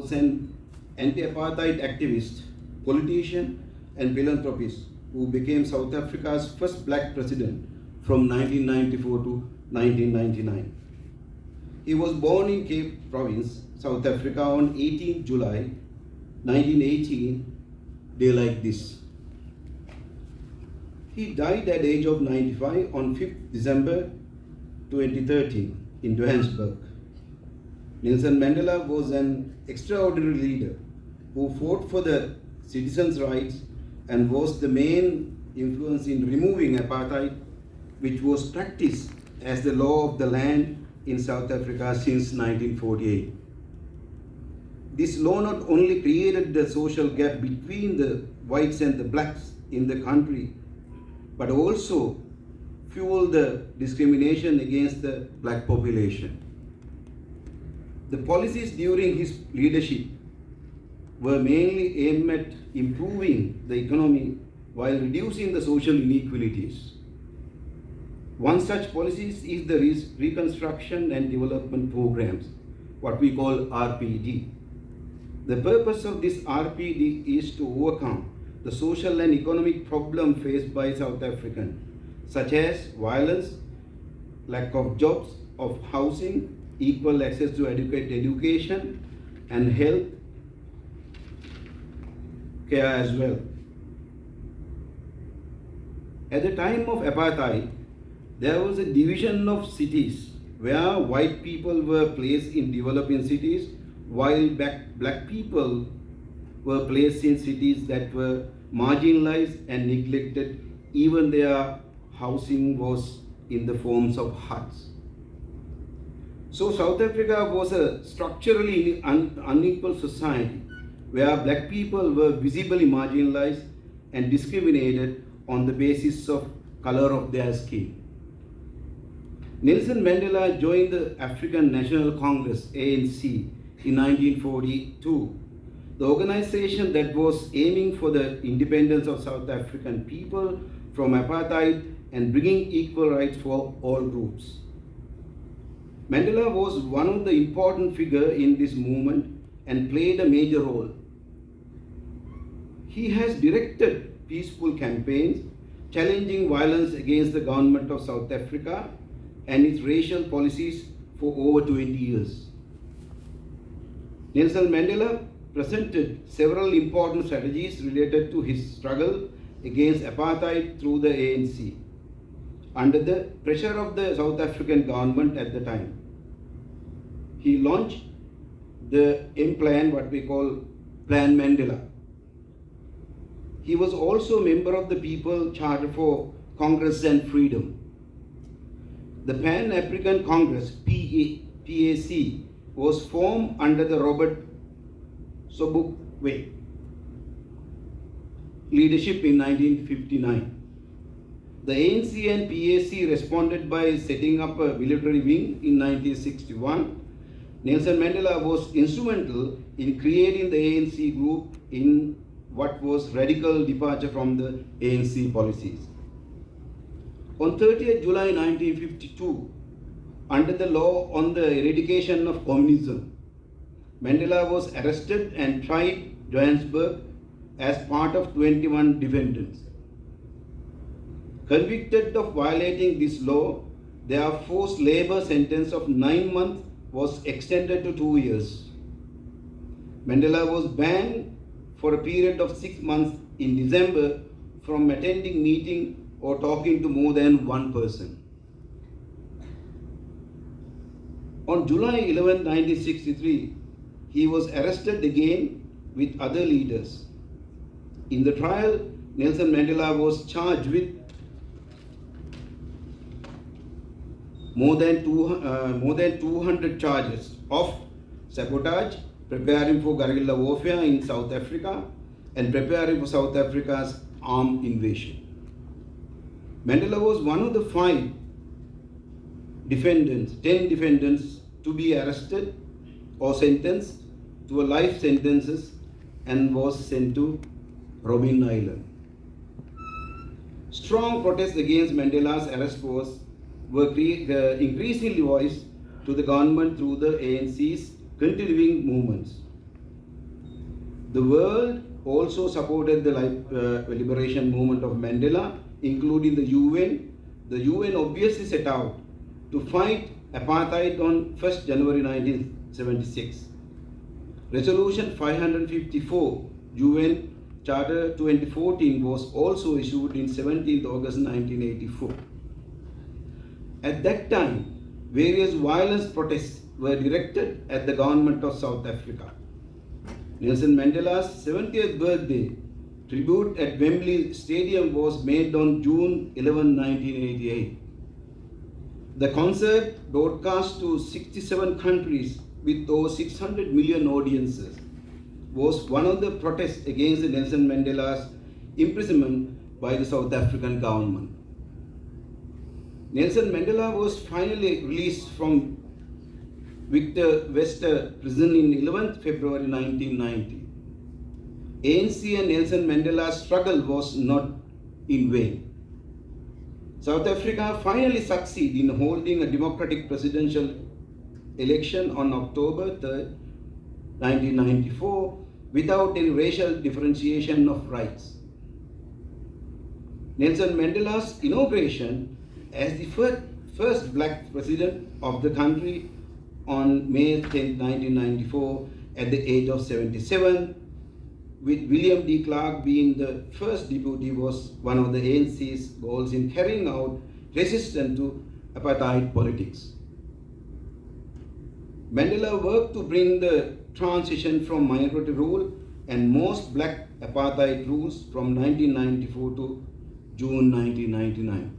was an anti-apartheid activist, politician, and philanthropist who became South Africa's first black president from 1994 to 1999. He was born in Cape Province, South Africa on 18 July 1918, day like this. He died at the age of 95 on 5th December 2013 in Johannesburg. Nelson Mandela was an extraordinary leader who fought for the citizens' rights and was the main influence in removing apartheid, which was practiced as the law of the land in South Africa since 1948. This law not only created the social gap between the whites and the blacks in the country, but also fueled the discrimination against the black population. The policies during his leadership were mainly aimed at improving the economy while reducing the social inequalities. One such policy is the Reconstruction and Development Programs, what we call RPD. The purpose of this RPD is to overcome the social and economic problem faced by South Africans, such as violence, lack of jobs, of housing, equal access to education and health care as well. At the time of apartheid, there was a division of cities where white people were placed in developing cities while black people were placed in cities that were marginalized and neglected, even their housing was in the forms of huts. So South Africa was a structurally unequal society where black people were visibly marginalized and discriminated on the basis of color of their skin. Nelson Mandela joined the African National Congress, ANC, in 1942, the organization that was aiming for the independence of South African people from apartheid and bringing equal rights for all groups. Mandela was one of the important figures in this movement and played a major role. He has directed peaceful campaigns challenging violence against the government of South Africa and its racial policies for over 20 years. Nelson Mandela presented several important strategies related to his struggle against apartheid through the ANC under the pressure of the South African government at the time. He launched the M Plan, what we call Plan Mandela. He was also a member of the People Charter for Congress and Freedom. The Pan-African Congress, PAC, was formed under the Robert Sobukwe leadership in 1959. The ANC and PAC responded by setting up a military wing in 1961. Nelson Mandela was instrumental in creating the ANC group in what was radical departure from the ANC policies. On 30th July 1952, under the law on the eradication of communism, Mandela was arrested and tried in Johannesburg as part of 21 defendants. Convicted of violating this law, their forced labor sentence of 9 months was extended to 2 years. Mandela was banned for a period of 6 months in December from attending meeting or talking to more than one person. On July 11, 1963, he was arrested again with other leaders. In the trial, Nelson Mandela was charged with more than 200 charges of sabotage, preparing for guerrilla warfare in South Africa, and preparing for South Africa's armed invasion. Mandela was one of the 10 defendants to be arrested or sentenced to a life sentences and was sent to Robben Island. Strong protests against Mandela's arrest were increasingly voiced to the government through the ANC's continuing movements. The world also supported the liberation movement of Mandela, including the UN. The UN obviously set out to fight apartheid on 1st January 1976. Resolution 554 UN Charter 2014 was also issued in 17th August 1984. At that time, various violence protests were directed at the government of South Africa. Nelson Mandela's 70th birthday tribute at Wembley Stadium was made on June 11, 1988. The concert, broadcast to 67 countries with over 600 million audiences, was one of the protests against Nelson Mandela's imprisonment by the South African government. Nelson Mandela was finally released from Victor Verster prison in 11th February 1990. ANC and Nelson Mandela's struggle was not in vain. South Africa finally succeeded in holding a democratic presidential election on October 3, 1994, without any racial differentiation of rights. Nelson Mandela's inauguration as the first black president of the country on May 10, 1994, at the age of 77, with William D. Clark being the first deputy, was one of the ANC's goals in carrying out resistance to apartheid politics. Mandela worked to bring the transition from minority rule and most black apartheid rules from 1994 to June 1999.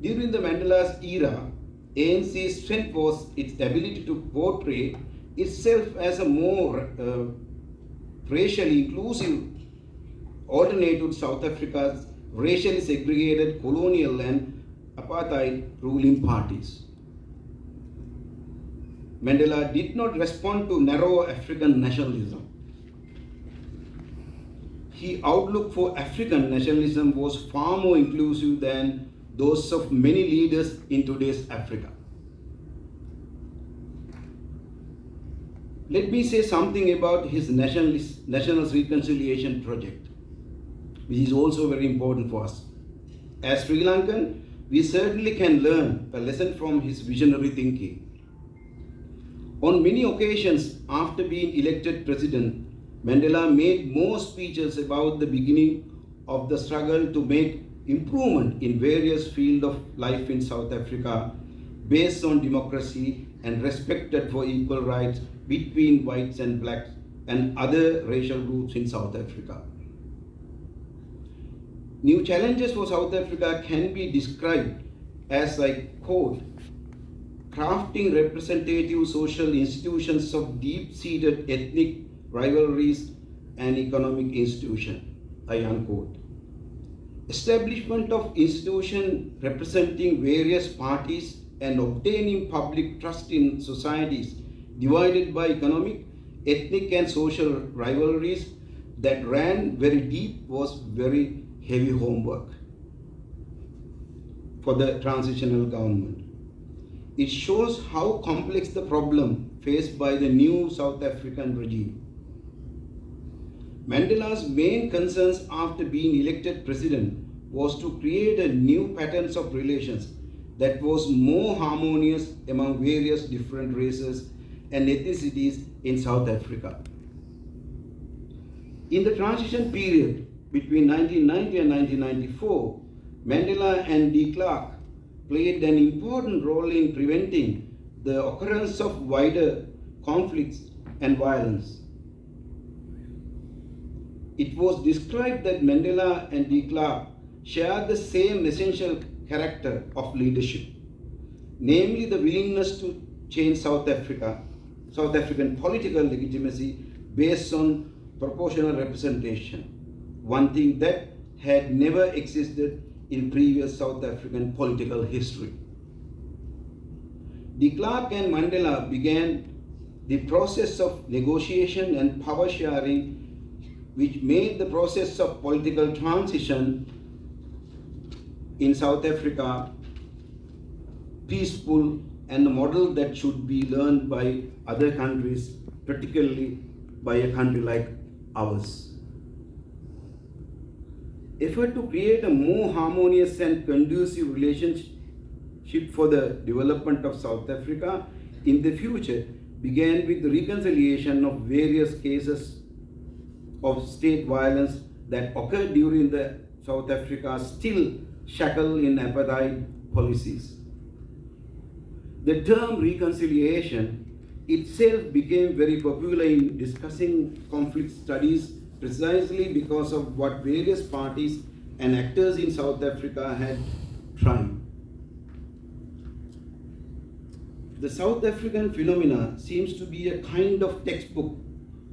During the Mandela's era, ANC's strength was its ability to portray itself as a more racially inclusive alternative to South Africa's racially segregated colonial and apartheid ruling parties. Mandela did not respond to narrow African nationalism. His outlook for African nationalism was far more inclusive than those of many leaders in today's Africa. Let me say something about his national reconciliation project, which is also very important for us. As Sri Lankan, we certainly can learn a lesson from his visionary thinking. On many occasions after being elected president, Mandela made more speeches about the beginning of the struggle to make improvement in various fields of life in South Africa based on democracy and respect for equal rights between whites and blacks and other racial groups in South Africa. New challenges for South Africa can be described as, I quote, crafting representative social institutions of deep-seated ethnic rivalries and economic institutions, I unquote. Establishment of institutions representing various parties and obtaining public trust in societies divided by economic, ethnic and social rivalries that ran very deep was very heavy homework for the transitional government. It shows how complex the problem faced by the new South African regime. Mandela's main concerns after being elected president was to create a new patterns of relations that was more harmonious among various different races and ethnicities in South Africa. In the transition period between 1990 and 1994, Mandela and de Klerk played an important role in preventing the occurrence of wider conflicts and violence. It was described that Mandela and de Klerk shared the same essential character of leadership, namely the willingness to change South African political legitimacy based on proportional representation, one thing that had never existed in previous South African political history. De Klerk and Mandela began the process of negotiation and power sharing, which made the process of political transition in South Africa peaceful and a model that should be learned by other countries, particularly by a country like ours. Effort to create a more harmonious and conducive relationship for the development of South Africa in the future began with the reconciliation of various cases of state violence that occurred during the South Africa still shackled in apartheid policies. The term reconciliation itself became very popular in discussing conflict studies precisely because of what various parties and actors in South Africa had tried. The South African phenomena seems to be a kind of textbook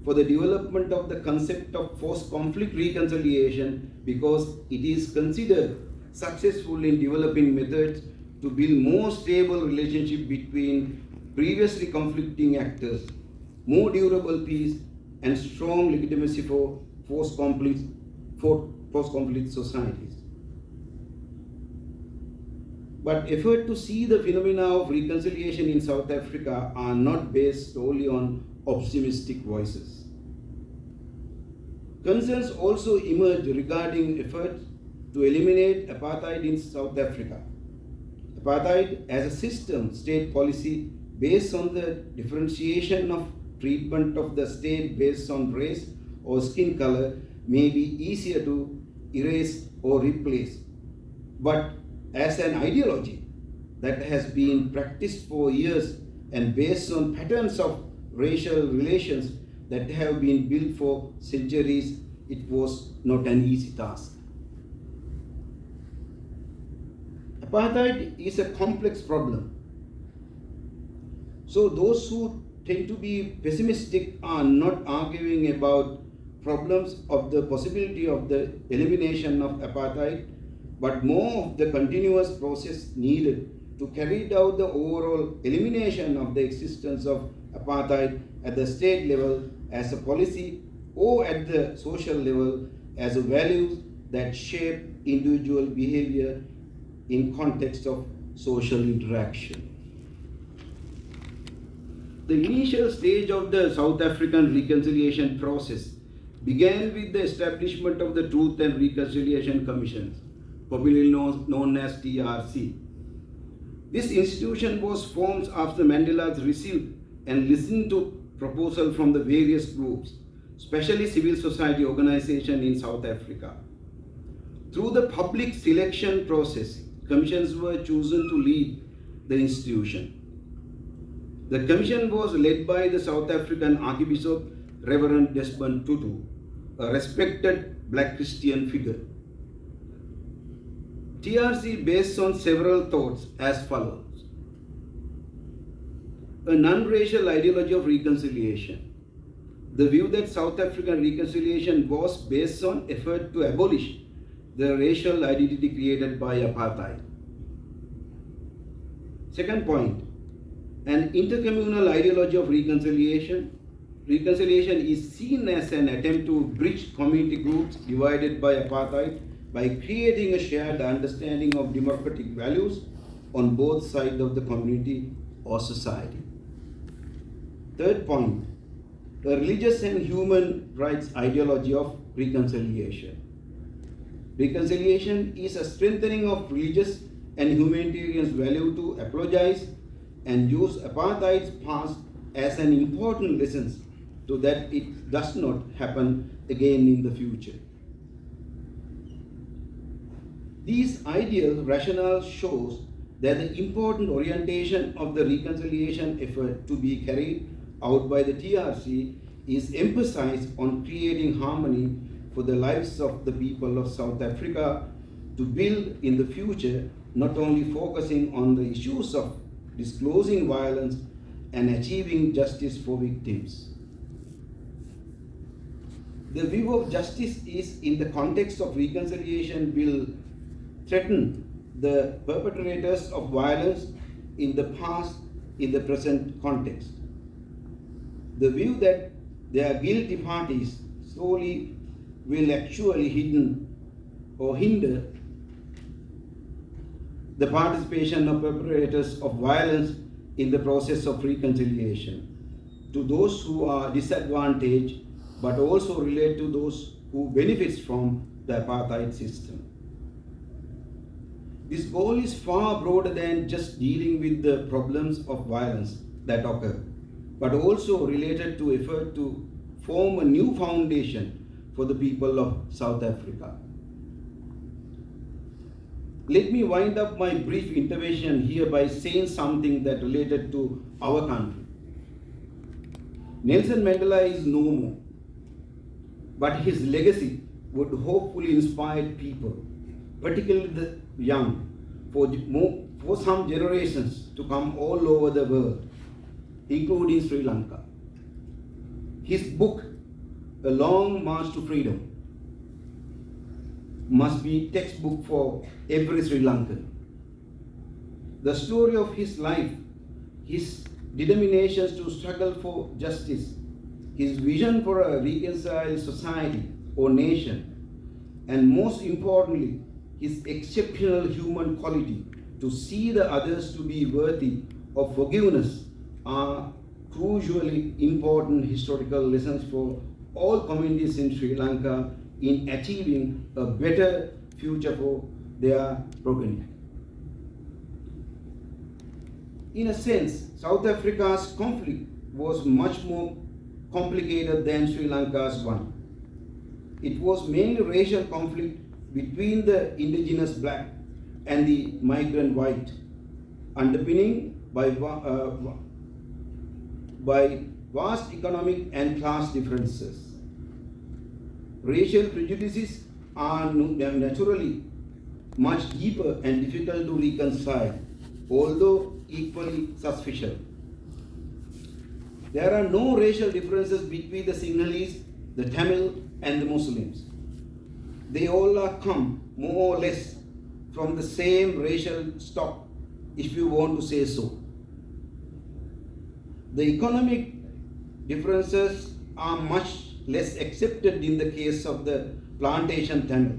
for the development of the concept of post-conflict reconciliation because it is considered successful in developing methods to build more stable relationship between previously conflicting actors, more durable peace, and strong legitimacy for post-conflict societies. But efforts to see the phenomena of reconciliation in South Africa are not based solely on optimistic voices. Concerns also emerged regarding efforts to eliminate apartheid in South Africa. Apartheid as a system state policy based on the differentiation of treatment of the state based on race or skin color may be easier to erase or replace. But as an ideology that has been practiced for years and based on patterns of racial relations that have been built for centuries, it was not an easy task. Apartheid is a complex problem. So those who tend to be pessimistic are not arguing about problems of the possibility of the elimination of apartheid, but more of the continuous process needed to carry out the overall elimination of the existence of apartheid at the state level as a policy or at the social level as a values that shape individual behavior in context of social interaction. The initial stage of the South African reconciliation process began with the establishment of the Truth and Reconciliation Commissions, popularly known as TRC. This institution was formed after Mandela received and listened to proposals from the various groups, especially civil society organizations in South Africa. Through the public selection process, commissions were chosen to lead the institution. The commission was led by the South African Archbishop Reverend Desmond Tutu, a respected black Christian figure. TRC based on several thoughts as follows. A non-racial ideology of reconciliation. The view that South African reconciliation was based on effort to abolish the racial identity created by apartheid. Second point, an intercommunal ideology of reconciliation. Reconciliation is seen as an attempt to bridge community groups divided by apartheid by creating a shared understanding of democratic values on both sides of the community or society. Third point, a religious and human rights ideology of reconciliation. Reconciliation is a strengthening of religious and humanitarian value to apologize and use apartheid's past as an important lesson so that it does not happen again in the future. These ideal rationale shows that the important orientation of the reconciliation effort to be carried out by the TRC is emphasized on creating harmony for the lives of the people of South Africa to build in the future, not only focusing on the issues of disclosing violence and achieving justice for victims. The view of justice is in the context of reconciliation will threaten the perpetrators of violence in the past in the present context. The view that they are guilty parties solely will actually hinder the participation of perpetrators of violence in the process of reconciliation. to those who are disadvantaged, but also relate to those who benefits from the apartheid system. This goal is far broader than just dealing with the problems of violence that occur, but also related to effort to form a new foundation for the people of South Africa. Let me wind up my brief intervention here by saying something that related to our country. Nelson Mandela is no more, but his legacy would hopefully inspire people, particularly the young, for some generations to come all over the world, including Sri Lanka. His book, A Long March to Freedom, must be textbook for every Sri Lankan. The story of his life, his determinations to struggle for justice, his vision for a reconciled society or nation, and most importantly, his exceptional human quality to see the others to be worthy of forgiveness are crucially important historical lessons for all communities in Sri Lanka in achieving a better future for their progeny. In a sense, South Africa's conflict was much more complicated than Sri Lanka's one. It was mainly racial conflict between the indigenous black and the migrant white, underpinning by vast economic and class differences. Racial prejudices are naturally much deeper and difficult to reconcile, although equally suspicious. There are no racial differences between the Sinhalese, the Tamil, and the Muslims. They all are come more or less from the same racial stock, if you want to say so. The economic differences are much less accepted in the case of the plantation Tamil.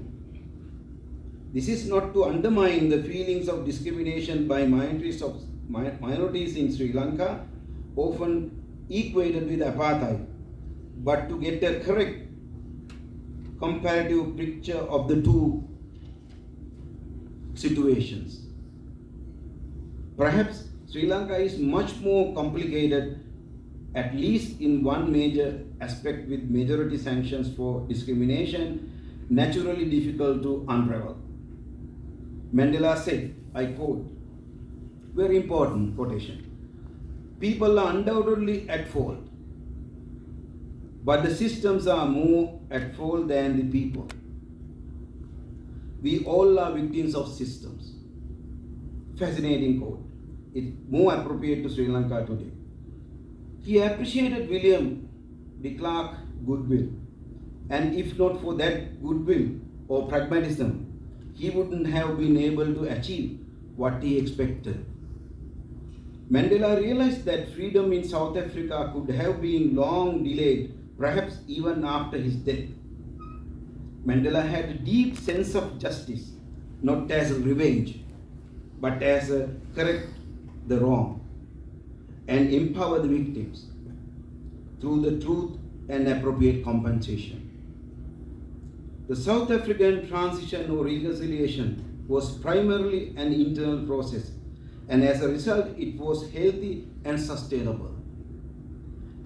This is not to undermine the feelings of discrimination by minorities in Sri Lanka, often equated with apartheid, but to get a correct comparative picture of the two situations. Perhaps Sri Lanka is much more complicated, at least in one major aspect, with majority sanctions for discrimination naturally difficult to unravel. Mandela said, I quote, very important quotation, people are undoubtedly at fault, but the systems are more at fault than the people. We all are victims of systems. Fascinating quote. It's more appropriate to Sri Lanka today. He appreciated William de Klerk's goodwill, and if not for that goodwill or pragmatism, he wouldn't have been able to achieve what he expected. Mandela realized that freedom in South Africa could have been long delayed, perhaps even after his death. Mandela had a deep sense of justice, not as a revenge, but as a correct the wrong and empower the victims through the truth and appropriate compensation. The South African transition or reconciliation was primarily an internal process, and as a result, it was healthy and sustainable.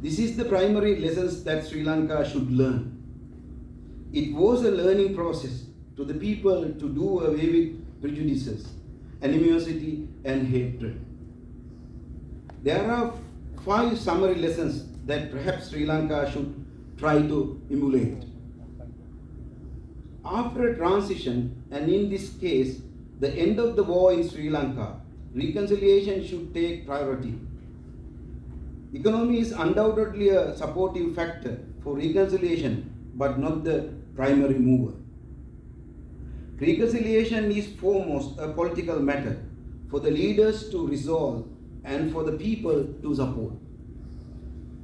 This is the primary lessons that Sri Lanka should learn. It was a learning process to the people to do away with prejudices, animosity, and hatred. There are 5 summary lessons that perhaps Sri Lanka should try to emulate. After a transition, and in this case, the end of the war in Sri Lanka, reconciliation should take priority. Economy is undoubtedly a supportive factor for reconciliation, but not the primary mover. Reconciliation is foremost a political matter for the leaders to resolve and for the people to support.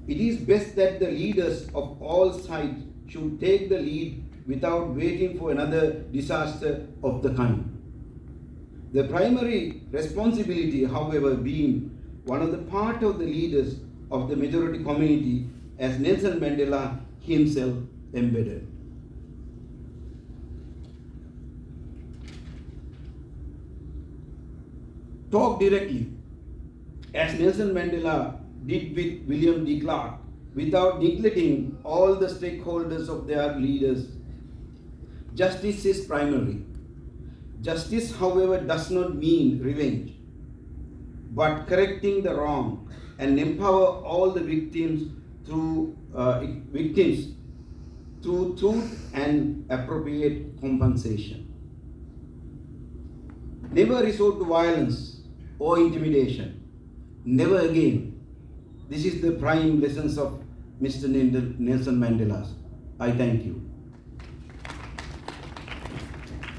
It is best that the leaders of all sides should take the lead without waiting for another disaster of the kind. The primary responsibility, however, being one of the part of the leaders of the majority community as Nelson Mandela himself embedded. Talk directly, as Nelson Mandela did with William de Klerk, without neglecting all the stakeholders of their leaders. Justice is primary. Justice, however, does not mean revenge, but correcting the wrong and empower all the victims through truth and appropriate compensation. Never resort to violence or intimidation. Never again. This is the prime lessons of Mr. Nelson Mandela. I thank you.